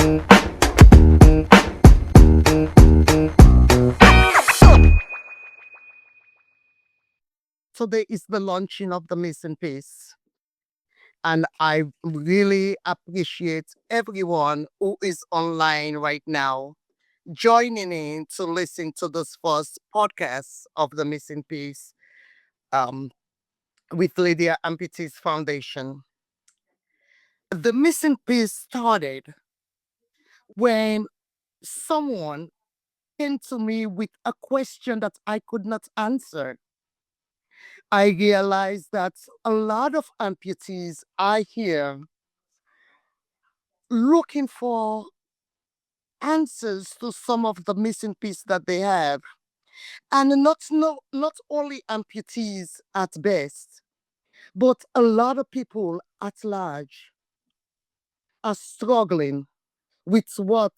Today is the launching of the missing piece. And I really appreciate everyone who is online right now joining in to listen to this first podcast of the missing piece um, with Lydia Amputees Foundation. The missing piece started when someone came to me with a question that I could not answer. I realized that a lot of amputees are here looking for answers to some of the missing pieces that they have. And not only amputees at best, but a lot of people at large are struggling with what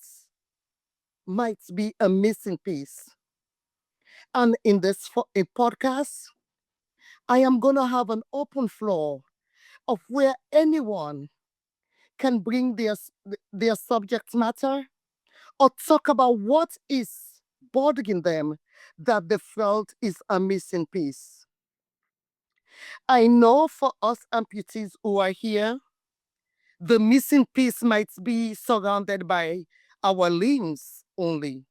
might be a missing piece. And in this podcast, I am going to have an open floor of where anyone can bring their subject matter or talk about what is bothering them that they felt is a missing piece. I know for us amputees who are here, the missing piece might be surrounded by our limbs only.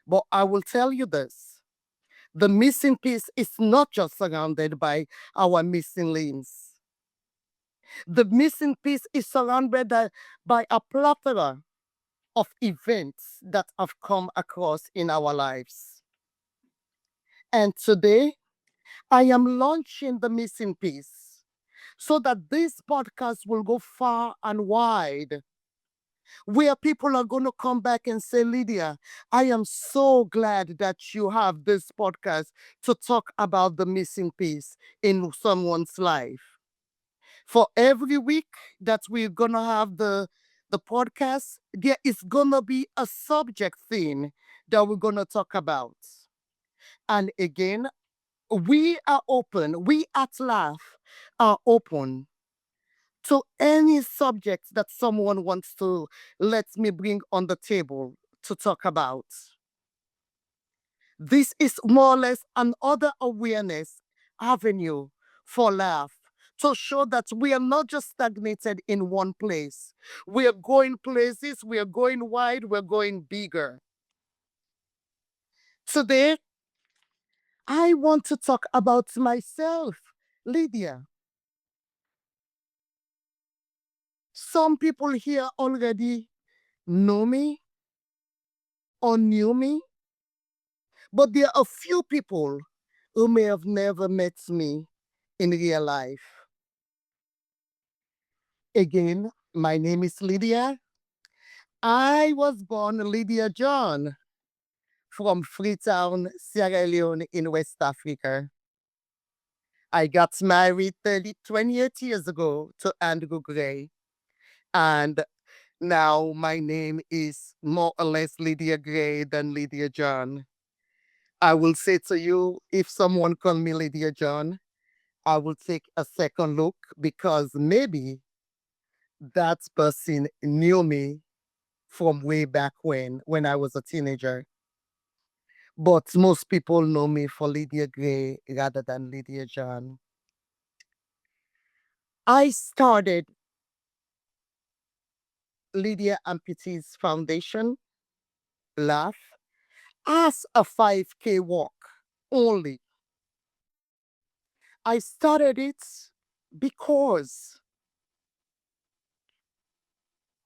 But I will tell you this, the missing piece is not just surrounded by our missing limbs. The missing piece is surrounded by a plethora of events that have come across in our lives. And today, I am launching the missing piece so that this podcast will go far and wide, where people are going to come back and say, Lydia, I am so glad that you have this podcast to talk about the missing piece in someone's life. For every week that we're going to have the podcast, there is going to be a subject theme that we're going to talk about. And again, we are open, we at Laugh are open to any subject that someone wants to let me bring on the table to talk about. This is more or less another awareness avenue for Laugh to show that we are not just stagnated in one place. We are going places, we are going wide, we're going bigger. Today, I want to talk about myself, Lydia. Some people here already know me or knew me, but there are a few people who may have never met me in real life. Again, my name is Lydia. I was born Lydia John from Freetown, Sierra Leone in West Africa. I got married 28 years ago to Andrew Gray. And now my name is more or less Lydia Gray than Lydia John. I will say to you, if someone call me Lydia John, I will take a second look because maybe that person knew me from way back when I was a teenager. But most people know me for Lydia Gray rather than Lydia John. I started Lydia Amputees Foundation, Laugh, as a 5K walk only. I started it because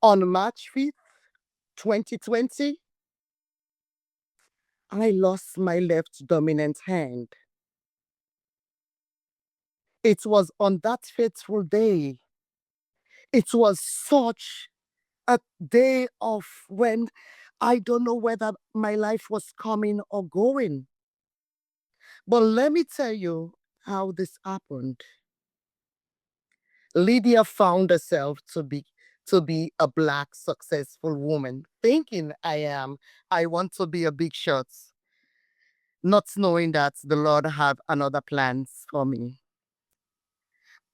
on March 5th, 2020, I lost my left dominant hand. It was on that fateful day. It was such a day of when I don't know whether my life was coming or going. But let me tell you how this happened. Lydia found herself to be a black successful woman, thinking I want to be a big shot, not knowing that the Lord have another plans for me.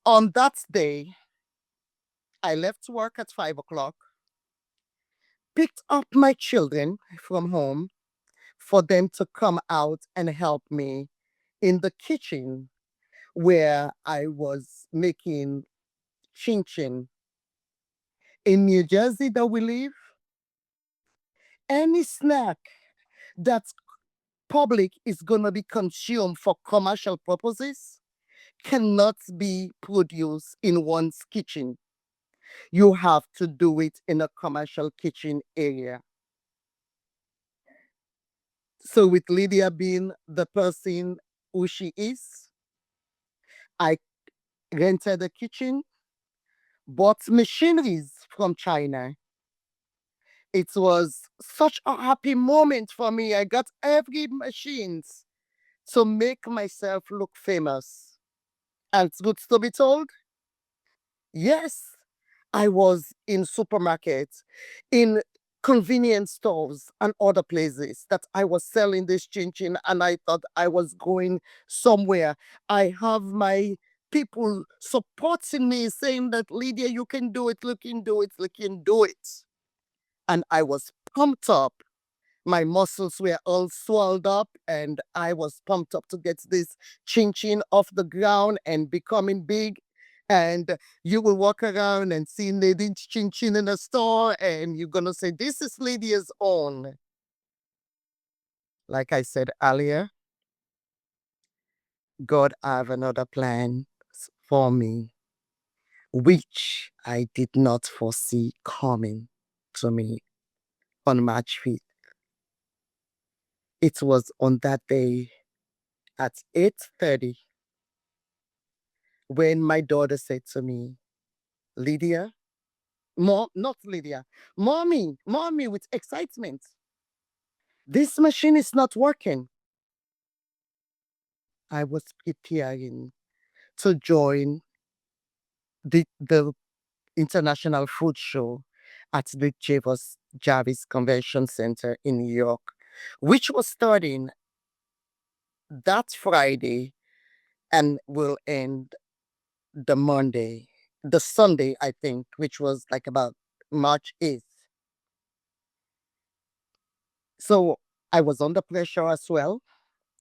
On that day, I left work at 5 o'clock. picked up my children from home for them to come out and help me in the kitchen where I was making chin chin. In New Jersey that we live, any snack that's public is going to be consumed for commercial purposes cannot be produced in one's kitchen. You have to do it in a commercial kitchen area. So, with Lydia being the person who she is, I rented a kitchen, bought machineries from China. It was such a happy moment for me. I got every machines to make myself look famous. And truth to be told, yes, I was in supermarkets, in convenience stores and other places that I was selling this chin chin and I thought I was going somewhere. I have my people supporting me saying that Lydia, you can do it, you can do it, you can do it. And I was pumped up. My muscles were all swelled up and I was pumped up to get this chin chin off the ground and becoming big. And you will walk around and see Nadine's chin chin in a store and you're going to say, this is Lydia's own. Like I said earlier, God have another plan for me, which I did not foresee coming to me on March 5th. It was on that day at 8:30 when my daughter said to me, Lydia, mom, not Lydia, mommy, with excitement, this machine is not working. I was preparing to join the International Food Show at the Jarvis Convention Center in New York, which was starting that Friday and will end the Sunday, I think, which was like about March 8th. So I was under pressure as well.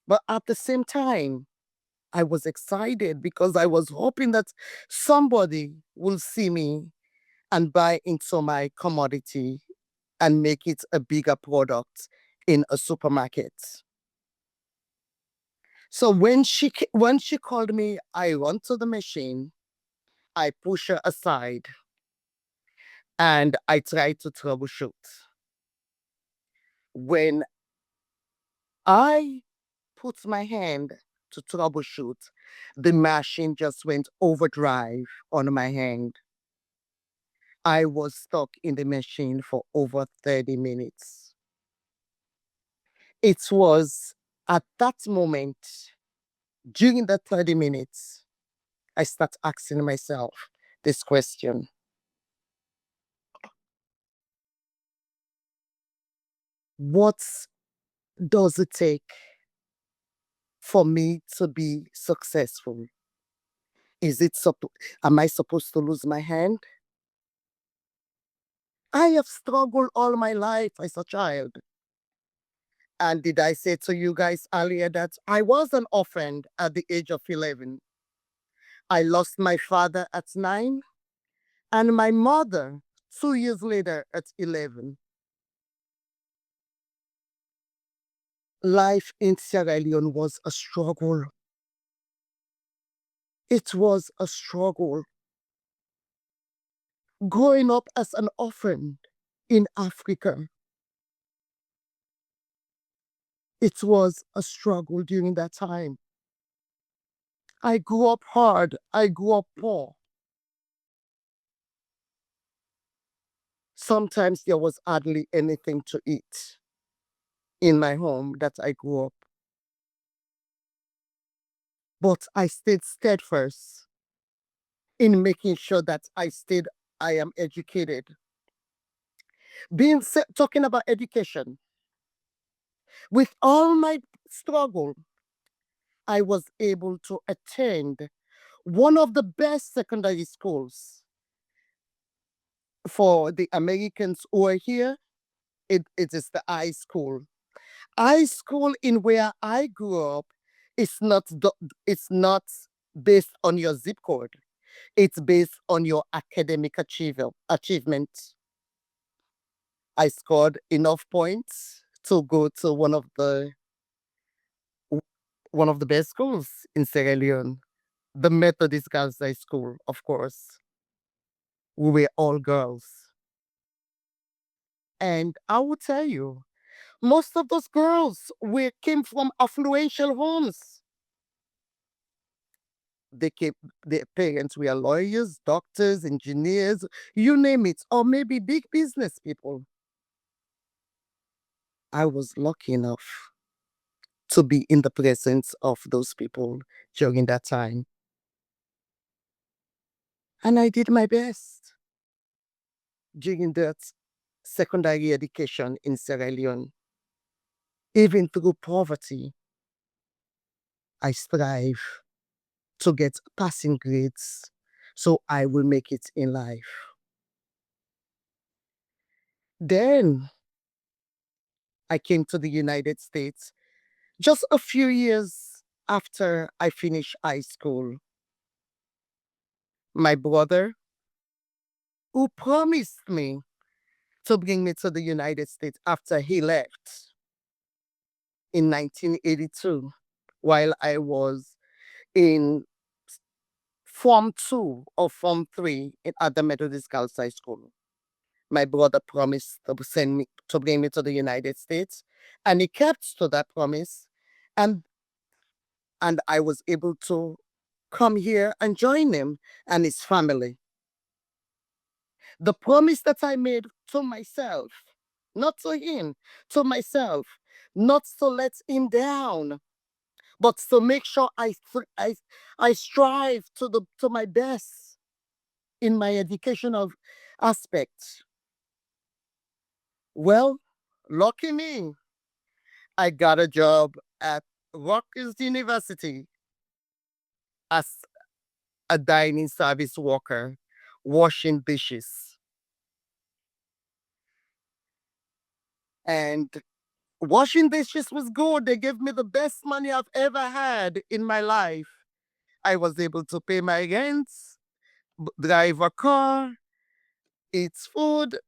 But at the same time, I was excited because I was hoping that somebody will see me and buy into my commodity and make it a bigger product in a supermarket. So when she called me, I run to the machine, I push her aside, and I try to troubleshoot. When I put my hand to troubleshoot, the machine just went overdrive on my hand. I was stuck in the machine for over 30 minutes. It was at that moment, during the 30 minutes, I start asking myself this question. What does it take for me to be successful? Is it am I supposed to lose my hand? I have struggled all my life as a child. And did I say to you guys earlier that I was an orphan at the age of 11? I lost my father at 9 and my mother 2 years later at 11. Life in Sierra Leone was a struggle. It was a struggle. Growing up as an orphan in Africa, it was a struggle during that time. I grew up hard. I grew up poor. Sometimes there was hardly anything to eat in my home that I grew up. But I stayed steadfast in making sure that I am educated. Talking about education, with all my struggle, I was able to attend one of the best secondary schools for the Americans who are here It is the high school. High school in where I grew up is it's not based on your zip code. It's based on your academic achievement. I scored enough points to go to one of the best schools in Sierra Leone, the Methodist Girls High School, of course. We were all girls. And I will tell you, most of those girls came from affluential homes. They came, their parents were lawyers, doctors, engineers, you name it, or maybe big business people. I was lucky enough to be in the presence of those people during that time. And I did my best during that secondary education in Sierra Leone. Even through poverty, I strive to get passing grades so I will make it in life. Then I came to the United States just a few years after I finished high school. My brother, who promised me to bring me to the United States after he left in 1982, while I was in Form 2 or Form 3 at the Methodist Girls High School. My brother promised to send me to bring me to the United States, and he kept to that promise, and I was able to come here and join him and his family. The promise that I made to myself, not to him, to myself, not to let him down, but to make sure I strive to my best in my educational aspect. Well, lucky me, I got a job at Rutgers University as a dining service worker, washing dishes. And washing dishes was good. They gave me the best money I've ever had in my life. I was able to pay my rent, drive a car, eat food.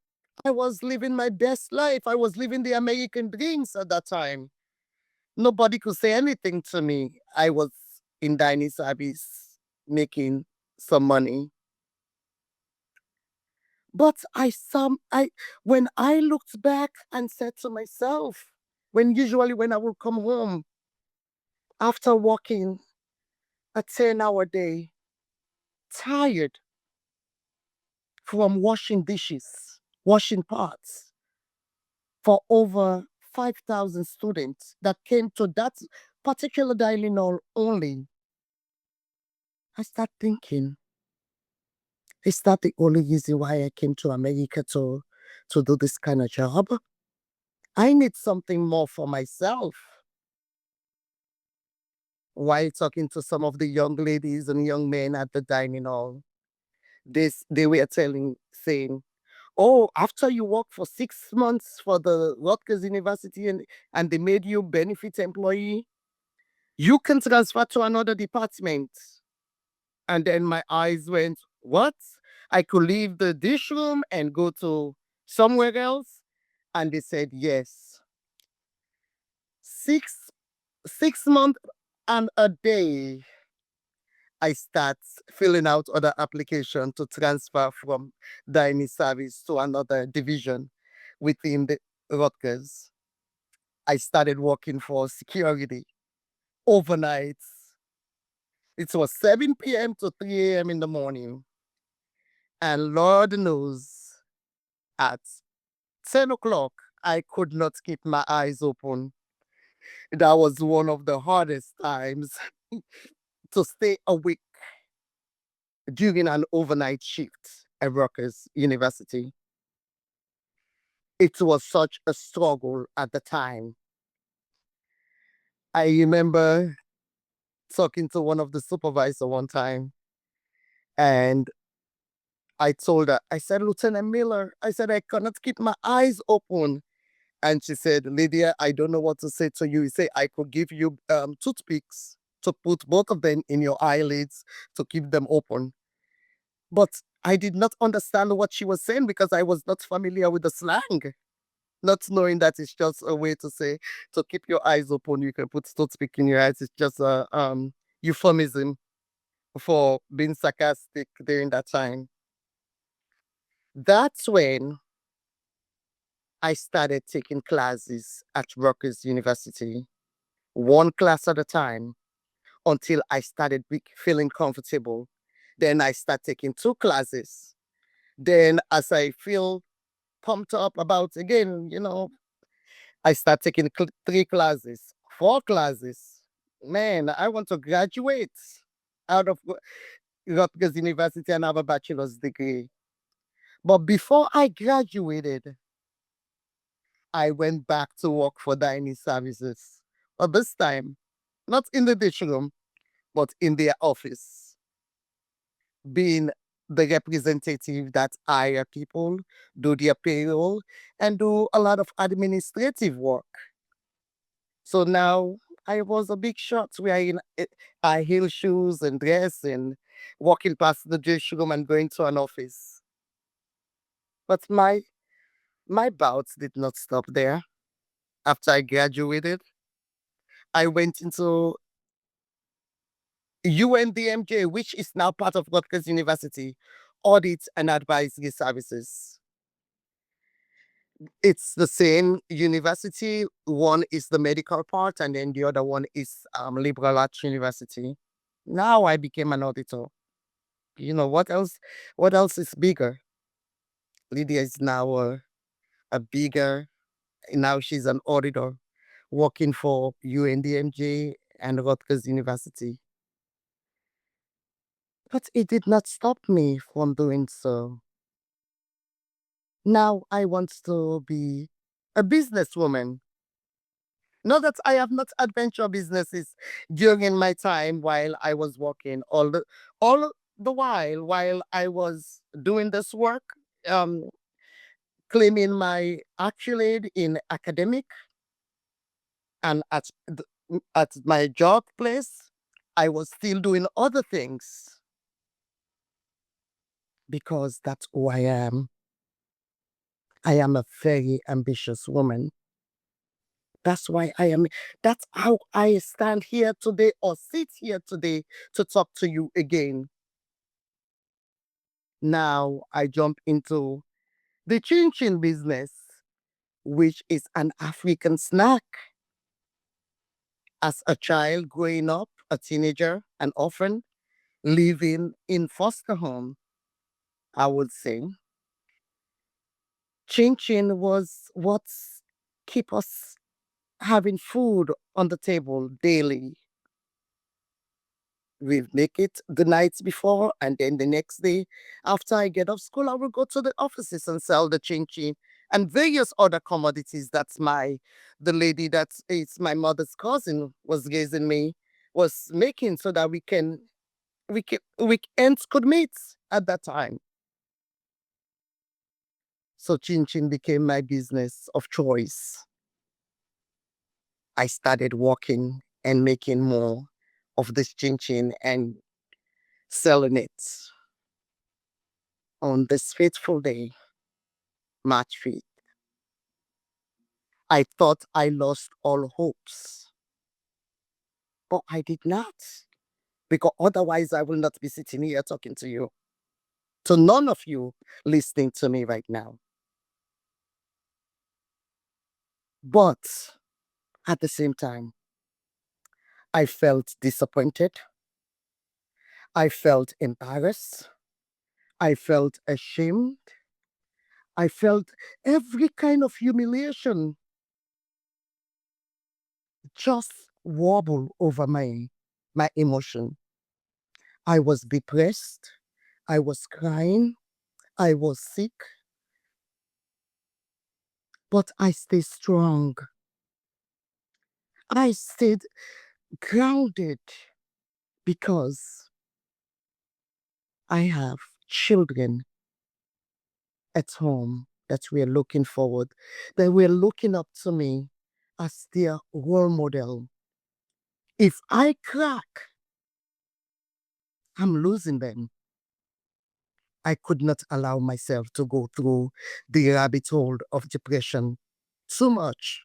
I was living my best life. I was living the American dreams at that time. Nobody could say anything to me. I was in dining service making some money. But when I looked back and said to myself, when I would come home after working a 10-hour day, tired from washing dishes, washing pots for over 5,000 students that came to that particular dining hall only, I start thinking, is that the only reason why I came to America to do this kind of job? I need something more for myself. While talking to some of the young ladies and young men at the dining hall, they were saying, "Oh, after you work for 6 months for the Rutgers University and they made you benefit employee, you can transfer to another department." And then my eyes went, "What? I could leave the dish room and go to somewhere else?" And they said, "Yes. Six 6 months and a day." I start filling out other application to transfer from dining service to another division within the Rutgers. I started working for security overnights. It was 7 p.m. to 3 a.m. in the morning. And Lord knows, at 10 o'clock, I could not keep my eyes open. That was one of the hardest times to stay awake during an overnight shift at Rutgers University. It was such a struggle at the time. I remember talking to one of the supervisor one time, and I told her, I said, "Lieutenant Miller," I said, "I cannot keep my eyes open. And she said, Lydia, I don't know what to say to you. He said, I could give you toothpicks to put both of them in your eyelids to keep them open. But I did not understand what she was saying because I was not familiar with the slang, not knowing that it's just a way to say to keep your eyes open. You can put toothpick in your eyes. It's just a euphemism for being sarcastic during that time. That's when I started taking classes at Rutgers University, one class at a time, until I started feeling comfortable. Then I start taking two classes. Then, as I feel pumped up about again, I start taking three classes, four classes. Man, I want to graduate out of Rutgers University and have a bachelor's degree. But before I graduated, I went back to work for dining services. But this time, not in the dish room, but in their office, being the representative that hire people, do their payroll, and do a lot of administrative work. So now I was a big shot wearing high heel shoes and dress and walking past the dish room and going to an office. But my bouts did not stop there. After I graduated, I went into UNDMJ, which is now part of Rutgers University, Audit and Advisory Services. It's the same university. One is the medical part, and then the other one is liberal arts university. Now I became an auditor. What else? What else is bigger? Lydia is now a bigger. Now she's an auditor, working for UNDMJ and Rutgers University. But it did not stop me from doing so. Now I want to be a businesswoman. Not that I have not adventure businesses during my time while I was working. All the while I was doing this work, um, claiming my accolade in academic and at my job place, I was still doing other things because that's who I am. I am a very ambitious woman. That's why I am. That's how I stand here today or sit here today to talk to you again. Now I jump into the chin chin business, which is an African snack. As a child growing up, a teenager, an orphan, living in foster home, I would say, chin chin was what's keep us having food on the table daily. We make it the nights before, and then the next day, after I get off school, I will go to the offices and sell the chin chin and various other commodities. The lady that is my mother's cousin was raising me, was making so that weekends could meet at that time. So chin chin became my business of choice. I started working and making more of this chin chin and selling it on this fateful day, March 5th. I thought I lost all hopes, but I did not, because otherwise I will not be sitting here talking to you, to none of you listening to me right now. But at the same time, I felt disappointed. I felt embarrassed. I felt ashamed. I felt every kind of humiliation just wobble over my emotion. I was depressed. I was crying. I was sick, but I stayed strong. I stayed grounded because I have children at home. that were looking forward. They were looking up to me as their role model. If I crack, I'm losing them. I could not allow myself to go through the rabbit hole of depression too much.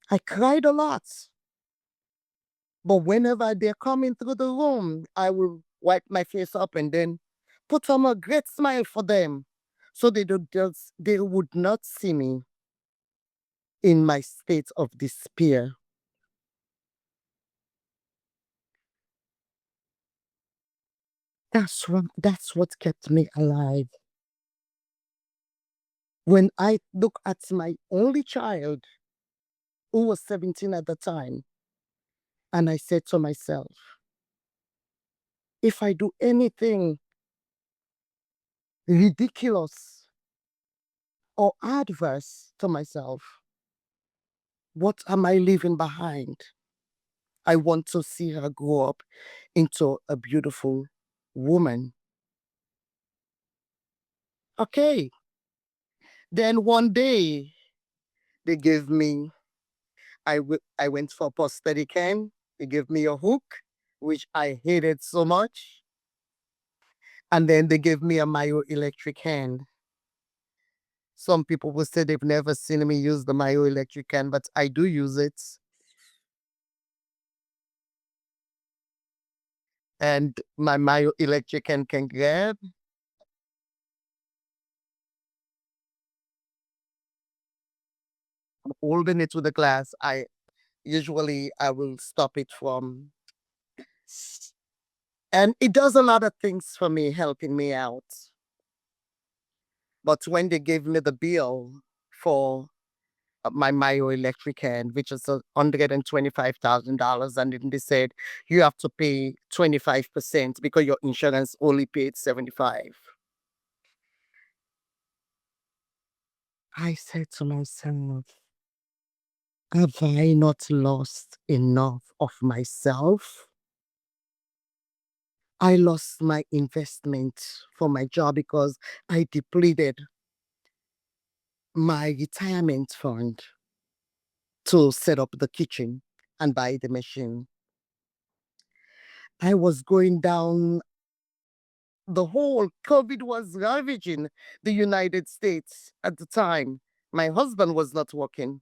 I cried a lot. But whenever they're coming through the room, I will wipe my face up and then put on a great smile for them so they would not see me in my state of despair. That's what kept me alive. When I look at my only child, who was 17 at the time, and I said to myself, if I do anything ridiculous or adverse to myself, what am I leaving behind? I want to see her grow up into a beautiful woman. Okay. Then one day they gave me, I went for prosthetic hand. They gave me a hook, which I hated so much. And then they gave me a myoelectric hand. Some people will say they've never seen me use the myoelectric hand, but I do use it. And my myoelectric hand can grab. I'm holding it to the glass. I will stop it from, and it does a lot of things for me, helping me out. But when they gave me the bill for my myoelectric hand, which is $125,000, and then they said you have to pay 25% because your insurance only paid 75. I said to myself, have I not lost enough of myself? I lost my investment for my job because I depleted my retirement fund to set up the kitchen and buy the machine. I was going down the whole COVID was ravaging the United States at the time. My husband was not working.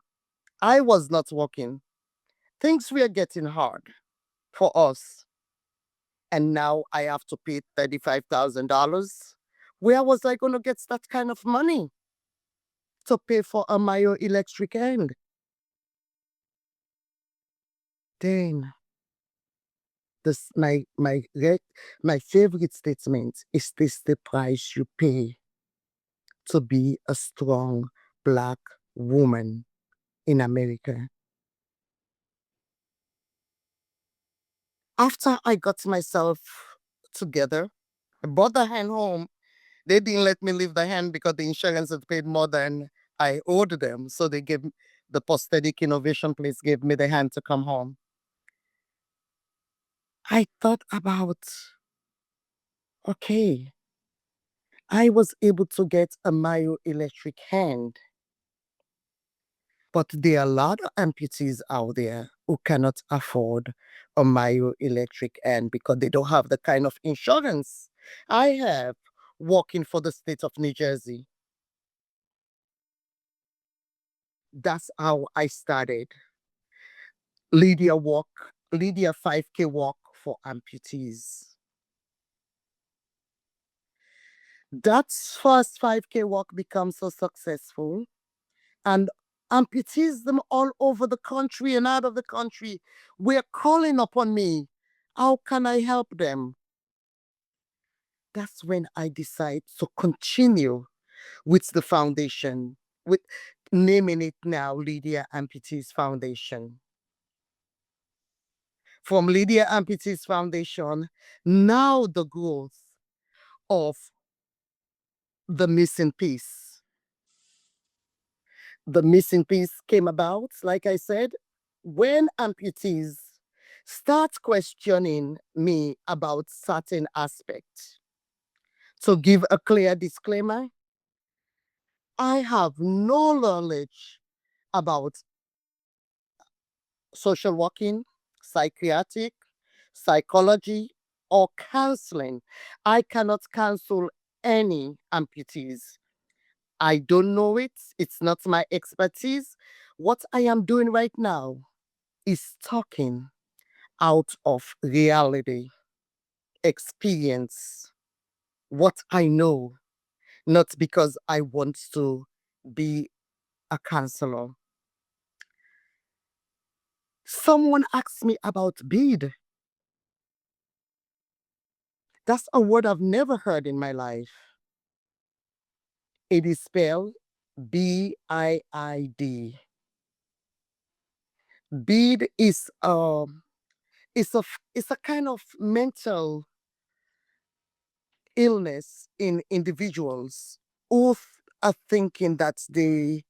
I was not working. Things were getting hard for us. And now I have to pay $35,000. Where was I going to get that kind of money to pay for a Mayo electric hand? Then this my favorite statement is, this the price you pay to be a strong black woman in America. After I got myself together, I brought the hand home. They didn't let me leave the hand because the insurance had paid more than I owed them. So they gave the prosthetic innovation place gave me the hand to come home. I thought about, okay, I was able to get a Mayo electric hand, but there are a lot of amputees out there who cannot afford a Mayo electric hand because they don't have the kind of insurance I have working for the state of New Jersey. That's how I started Lydia 5K walk for amputees. That first 5K walk becomes so successful, and amputees them all over the country and out of the country were calling upon me. How can I help them? That's when I decide to continue with the foundation, with naming it now Lydia Amputees Foundation. From Lydia Amputees Foundation, now the growth of the missing piece. The missing piece came about, like I said, when amputees start questioning me about certain aspects. To give a clear disclaimer, I have no knowledge about social working, psychiatric, psychology, or counseling. I cannot counsel any amputees. I don't know it. It's not my expertise. What I am doing right now is talking out of reality, experience, what I know, not because I want to be a counselor. Someone asked me about bid. That's a word I've never heard in my life. It is spelled BIID. Bid is a kind of mental illness in individuals who are thinking that they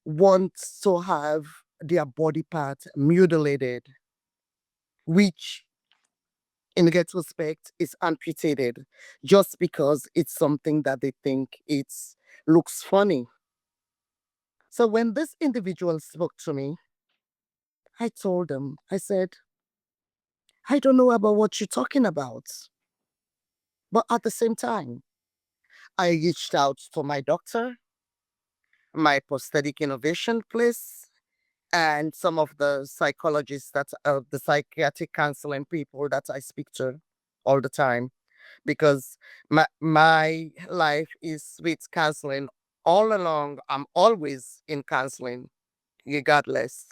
want to have their body part mutilated, which in retrospect is amputated just because it's something that they think it's looks funny. So when this individual spoke to me, I told him, I said, I don't know about what you're talking about. But at the same time, I reached out to my doctor, my prosthetic innovation place, and some of the psychologists that the psychiatric counseling people that I speak to all the time, because my life is with counseling all along. I'm always in counseling, regardless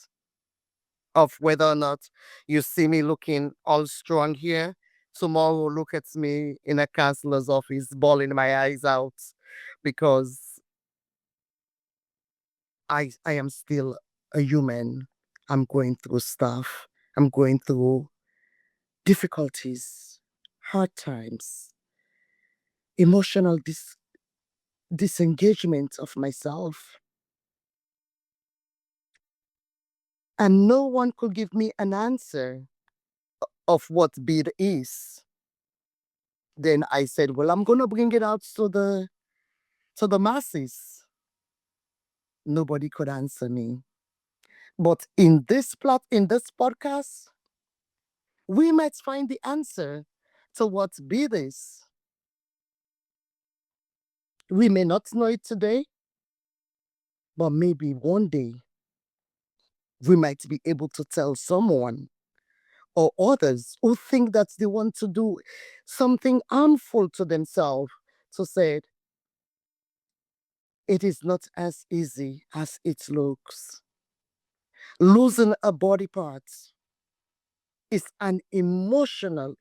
of whether or not you see me looking all strong here. Tomorrow, look at me in a counselor's office, bawling my eyes out because I am still a human. I'm going through stuff. I'm going through difficulties, hard times, emotional disengagement of myself. And no one could give me an answer of what bid is. Then I said, well, I'm gonna bring it out to the masses. Nobody could answer me. But in this podcast, we might find the answer to what bid is. We may not know it today, but maybe one day we might be able to tell someone or others who think that they want to do something harmful to themselves to say it is not as easy as it looks. Losing a body part is an emotional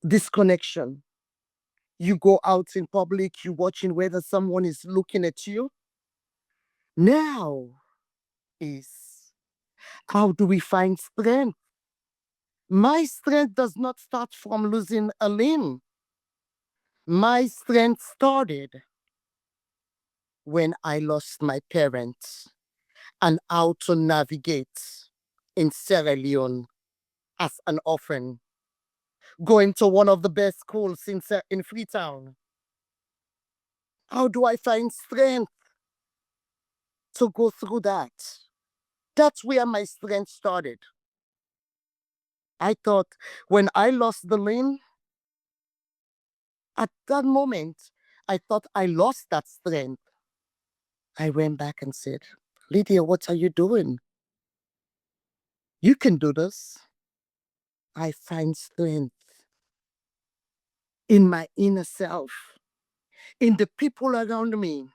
disconnection. You go out in public, you're watching whether someone is looking at you. Now is how do we find strength? My strength does not start from losing a limb. My strength started when I lost my parents and how to navigate in Sierra Leone as an orphan, going to one of the best schools in Freetown. How do I find strength to go through that? That's where my strength started. I thought when I lost the limb, at that moment, I thought I lost that strength. I went back and said, Lydia, what are you doing? You can do this. I find strength in my inner self, in the people around me.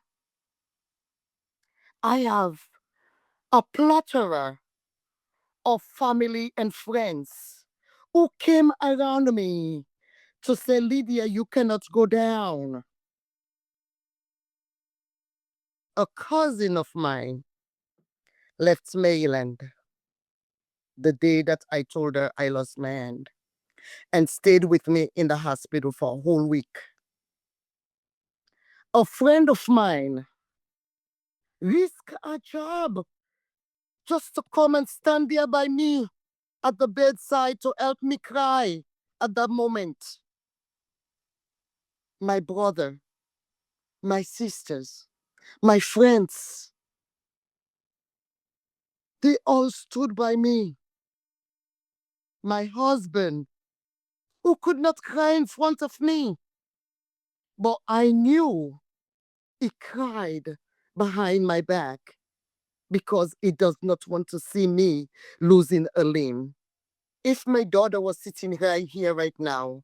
I have a plethora of family and friends who came around me to say, Lydia, you cannot go down. A cousin of mine left Maryland the day that I told her I lost my hand and stayed with me in the hospital for a whole week. A friend of mine risked a job just to come and stand there by me at the bedside to help me cry at that moment. My brother my sisters, my friends, they all stood by me. My husband, who could not cry in front of me, but I knew he cried behind my back because he does not want to see me losing a limb. If my daughter was sitting right here right now,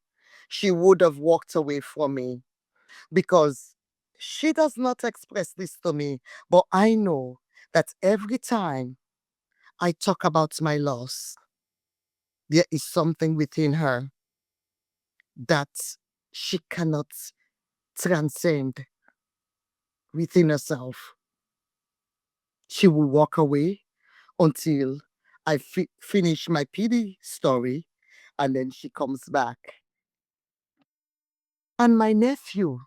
she would have walked away from me because she does not express this to me, but I know that every time I talk about my loss, there is something within her that she cannot transcend within herself. She will walk away until I finish my PD story, and then she comes back. And my nephew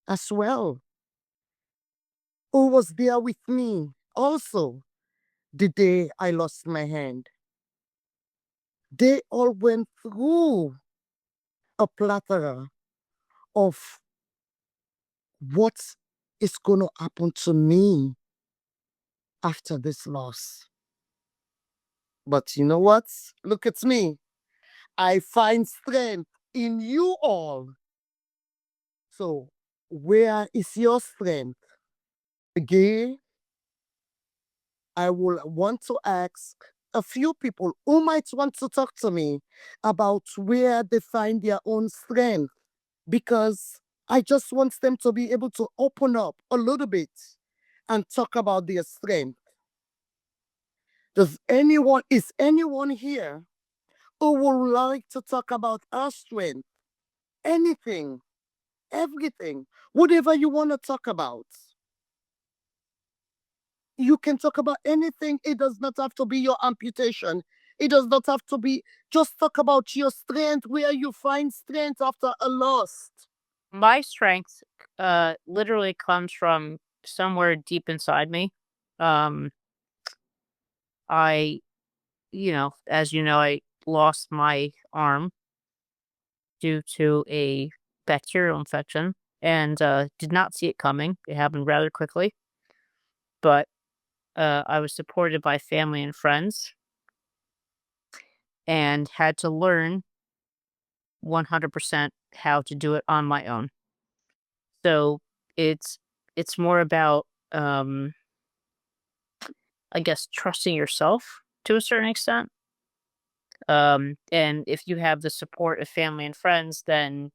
as well, who was there with me also the day I lost my hand. They all went through a plethora of what is going to happen to me after this loss. But you know what? Look at me. I find strength in you all. So, where is your strength? Again, I will want to ask a few people who might want to talk to me about where they find their own strength, because I just want them to be able to open up a little bit and talk about their strength. Is anyone here who would like to talk about our strength? Anything, everything, whatever you want to talk about. You can talk about anything. It does not have to be your amputation. It does not have to be, just talk about your strength, where you find strength after a loss. My strength literally comes from somewhere deep inside me. Um I as you know, I lost my arm due to a bacterial infection and did not see it coming. It happened rather quickly, but I was supported by family and friends and had to learn 100% how to do it on my own. So it's it's more about I guess trusting yourself to a certain extent. And if you have the support of family and friends, then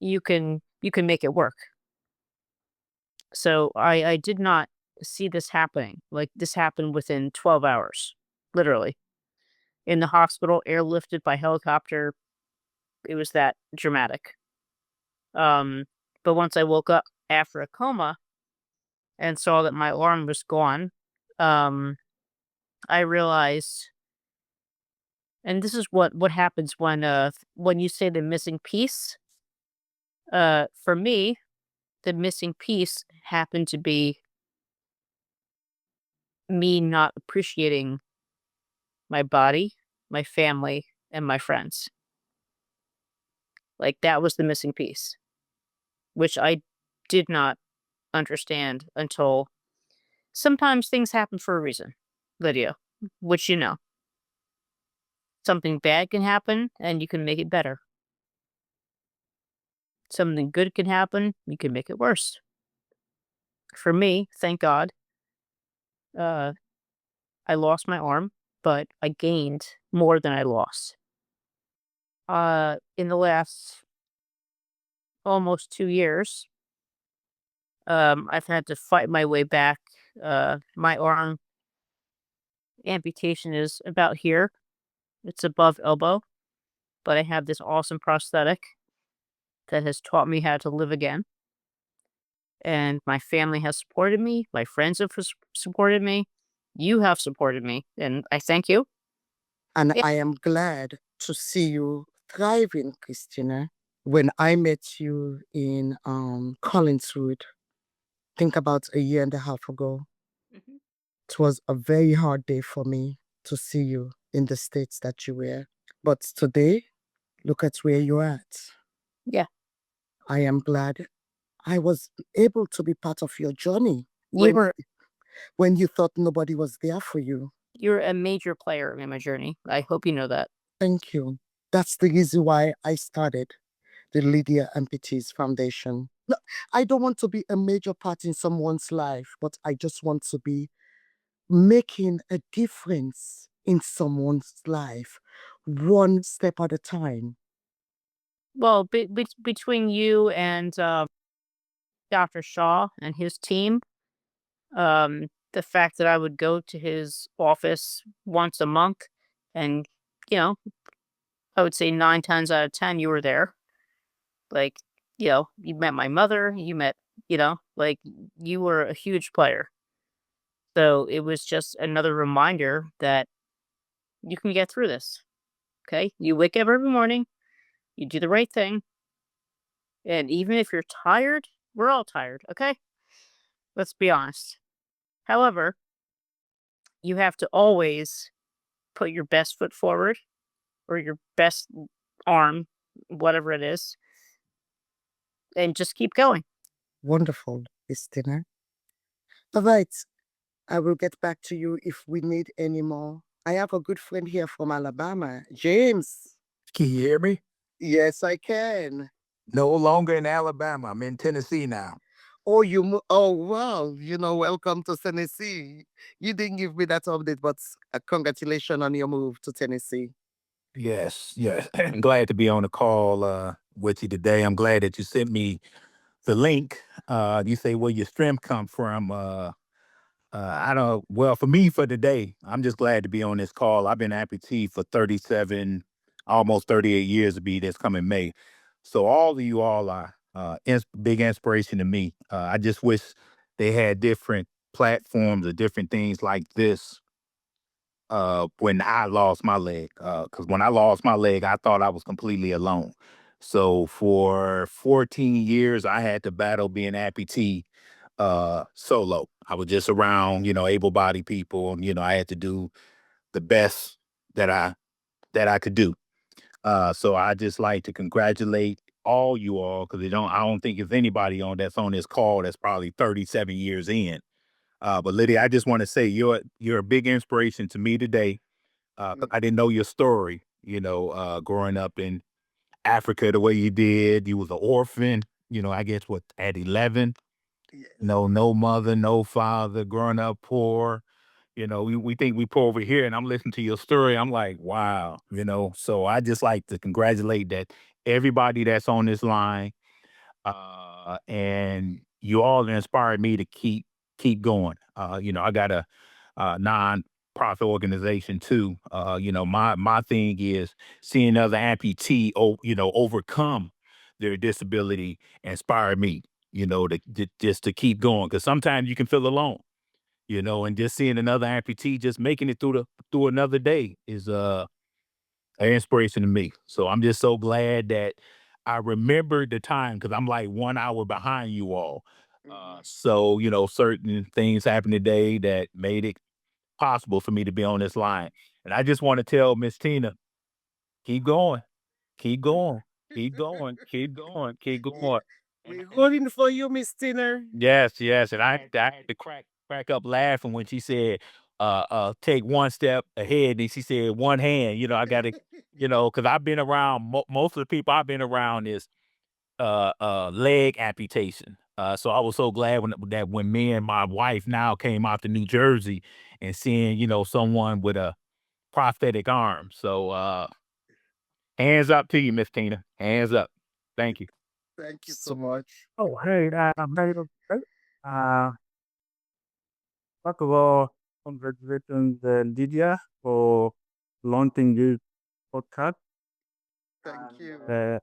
you can make it work. So I did not see this happening. Like this happened within 12 hours, literally. In the hospital, airlifted by helicopter. It was that dramatic. Um, but once I woke up after a coma and saw that my arm was gone, um, I realized, and this is what happens when you say the missing piece. For me, the missing piece happened to be me not appreciating my body, my family, and my friends. Like that was the missing piece, which I did not understand until sometimes things happen for a reason, Lydia, which you know. Something bad can happen and you can make it better. Something good can happen, you can make it worse. For me, thank God, uh, I lost my arm, but I gained more than I lost. In the last almost 2 years, I've had to fight my way back. My arm amputation is about here. It's above elbow, but I have this awesome prosthetic that has taught me how to live again. And my family has supported me. My friends have supported me. You have supported me, and I thank you. And Yeah. I am glad to see you thriving, Christina. When I met you in Collinswood, think about a year and a half ago, Mhm. it was a very hard day for me to see you in the states that you were. But today, look at where you're at. Yeah. I am glad I was able to be part of your journey You were when you thought nobody was there for you. you're a major player in my journey. I hope you know that. Thank you. That's the reason why I started the Lydia Amputees Foundation. No, I don't want to be a major part in someone's life, but I just want to be making a difference in someone's life, one step at a time. Well, between you and Dr. Shaw and his team, the fact that I would go to his office once a month and, you know, I would say 9 times out of 10 you were there. Like, you met my mother, you met, like you were a huge player. So it was just another reminder that you can get through this. Okay. You wake up every morning, you do the right thing. And even if you're tired, we're all tired. Okay. Let's be honest. However, you have to always put your best foot forward or your best arm, whatever it is, and just keep going. Wonderful, Christina. All right, I will get back to you if we need any more. I have a good friend here from Alabama, James. Can you hear me? Yes, I can. No longer in Alabama. I'm in Tennessee now. Oh, oh, wow. Welcome to Tennessee. You didn't give me that update, but congratulations on your move to Tennessee. Yes, yes. I'm glad to be on the call with you today. I'm glad that you sent me the link. You say where your strength come from. I don't. Well, for me, for today, I'm just glad to be on this call. I've been amputee for 37, almost 38 years to be this coming May. So all of you all are big inspiration to me. I just wish they had different platforms or different things like this when I lost my leg. Because when I lost my leg, I thought I was completely alone. So for 14 years, I had to battle being amputee solo. I was just around, able-bodied people, and I had to do the best that I could do. So I just like to congratulate all you all because I don't think there's anybody on that's on this call that's probably 37 years in. But Lydia, I just want to say you're a big inspiration to me today. 'Cause I didn't know your story, growing up in Africa the way you did. You was an orphan, I guess what, at 11? Yes. No mother, no father, growing up poor. We think we poor over here, and I'm listening to your story. I'm like, wow, So I just like to congratulate that everybody that's on this line, and you all inspired me to keep going. I got a non-profit organization too. My thing is seeing other amputee, overcome their disability, inspire me. To just to keep going because sometimes you can feel alone. And just seeing another amputee just making it through another day is an inspiration to me. So I'm just so glad that I remembered the time because I'm like 1 hour behind you all. So certain things happened today that made it possible for me to be on this line. And I just want to tell Miss Tina, keep going, keep going, keep going, keep going, keep Yeah, going. we're rooting for you, Miss Tinner. Yes, yes. And I had to crack up laughing when she said, take one step ahead. And she said, one hand, I got to, because I've been around, most of the people I've been around is leg amputation. So I was so glad when me and my wife now came out to New Jersey and seeing, someone with a prosthetic arm. So hands up to you, Miss Tina. Hands up. Thank you. Thank you so much. Oh, hey, I'm very okay. Uh, First of all, congratulations, Lydia, for launching this podcast. Thank you. Uh,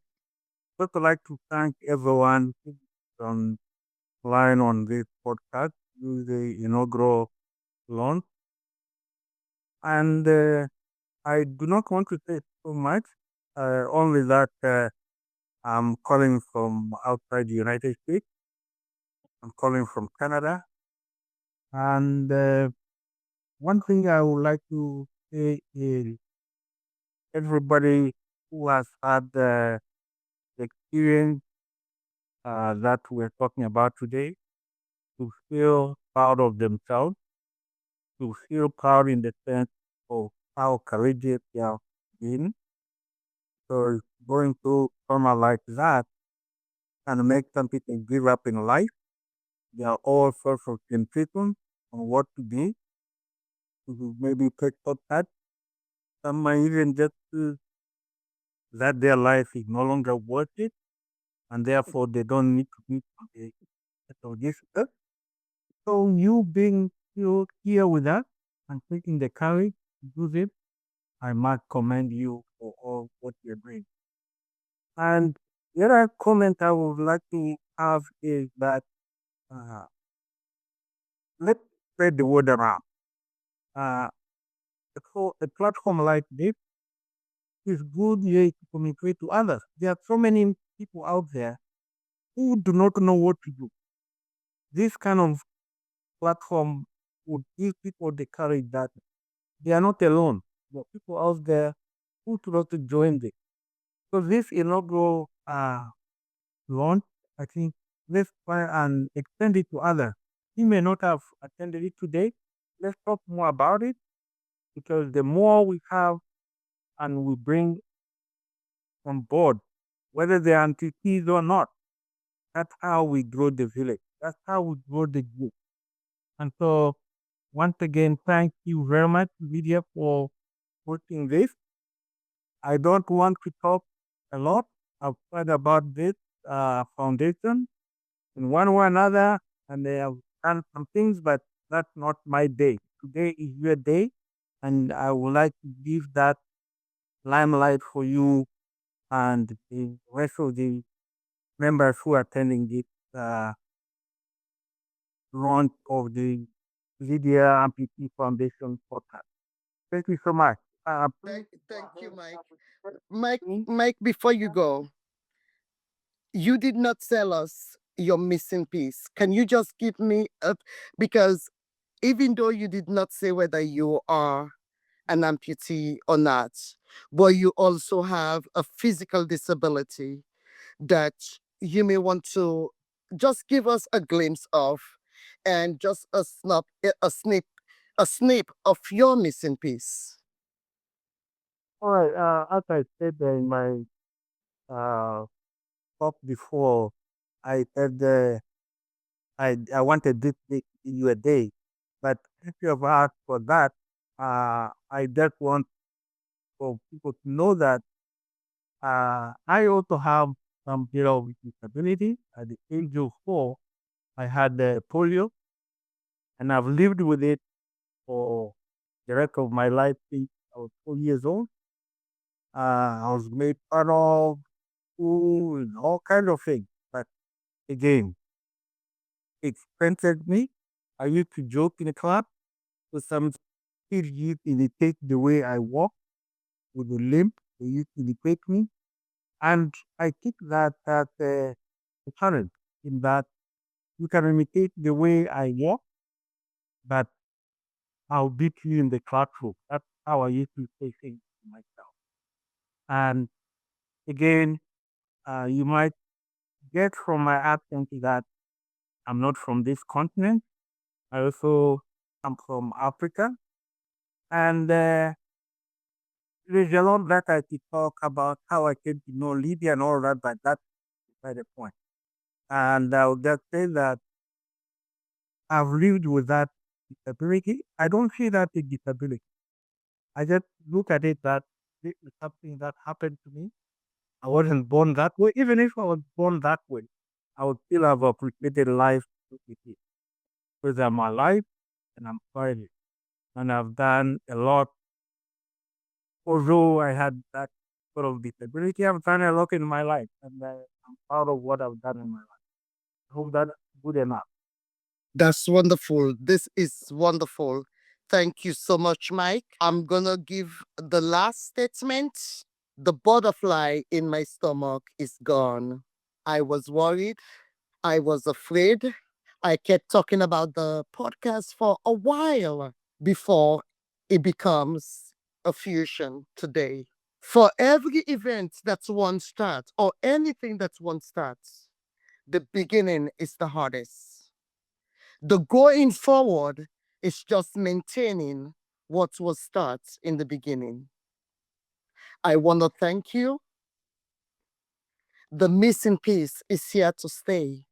First, I'd like to thank everyone who's online on this podcast, the inaugural launch. And I do not want to say so much, only that I'm calling from outside the United States. I'm calling from Canada. And one thing I would like to say is everybody who has had the experience that we're talking about today to feel proud of themselves, to feel proud in the sense of how courageous they have been. So going through trauma like that can make some people give up in life. There are all sorts of temptations on what to be, to maybe take up that. Some might even just that their life is no longer worth it, and therefore they don't need to be on the of this earth. So you being here with us and taking the courage to do this, I must commend you for all what you're doing. And the other comment I would like to have is that uh, let's spread the word around. Uh, a platform like this is good way to communicate to others. There are so many people out there who do not know what to do. This kind of platform would give people the courage that they are not alone. There are people out there who do not join this. So this inaugural launch, I think let's try and extend it to others. He may not have attended it today. Let's talk more about it because the more we have and we bring on board, whether they are amputees or not, that's how we grow the village. That's how we grow the group. And so, once again, thank you very much, Lydia, for putting this. I don't want to talk a lot. I've heard about this foundation in one way or another, and they have done some things, but that's not my day. Today is your day, and I would like to give that limelight for you and the rest of the members who are attending this launch of the Lydia Amputees Foundation podcast. Thank you so much. Thank you, Mike. Mike, before you go, you did not tell us your missing piece. Can you just give me a, because even though you did not say whether you are an amputee or not, but you also have a physical disability that you may want to just give us a glimpse of and just a snip of your missing piece. All right. As I said in my uh, talk before, I said I wanted this to give you a day, but if you have asked for that, I just want for people to know that I also have some with disability. At the age of 4, I had polio, and I've lived with it for the rest of my life since I was 4 years old. I was made fun of, school, and all kinds of things. But again, it strengthened me. I used to joke in the class with some kids used to imitate the way I walk with a limp. They used to imitate me. And I think that a challenge in that you can imitate the way I walk, but I'll beat you in the classroom. That's how I used to say things to myself. And again, you might get from my accent that I'm not from this continent. I also am from Africa. And there's a lot that I could talk about how I came to know Lydia and all that, but that's by the point. And I would just say that I've lived with that disability. I don't see that a disability. I just look at it that this is something that happened to me. I wasn't born that way. Even if I was born that way, I would still have appreciated life with it. Because I'm alive and I'm thriving. And I've done a lot. Although I had that sort of disability, I've done a lot in my life. And I'm proud of what I've done in my life. I hope that's good enough. That's wonderful. This is wonderful. Thank you so much, Mike. I'm gonna give the last statement. The butterfly in my stomach is gone. I was worried. I was afraid. I kept talking about the podcast for a while before it becomes a fusion today. For every event that one starts or anything that one starts, the beginning is the hardest. The going forward is just maintaining what was start in the beginning. I want to thank you. The missing piece is here to stay.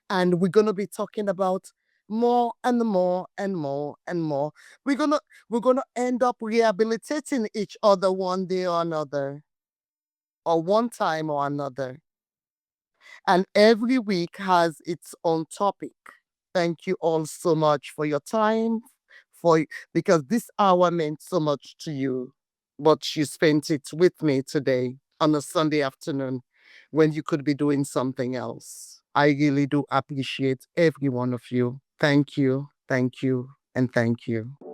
And we're going to be talking about more and more and more and more. We're gonna end up rehabilitating each other one day or another, or one time or another. And every week has its own topic. Thank you all so much for your time, for because this hour meant so much to you, but you spent it with me today on a Sunday afternoon when you could be doing something else. I really do appreciate every one of you. Thank you, and thank you.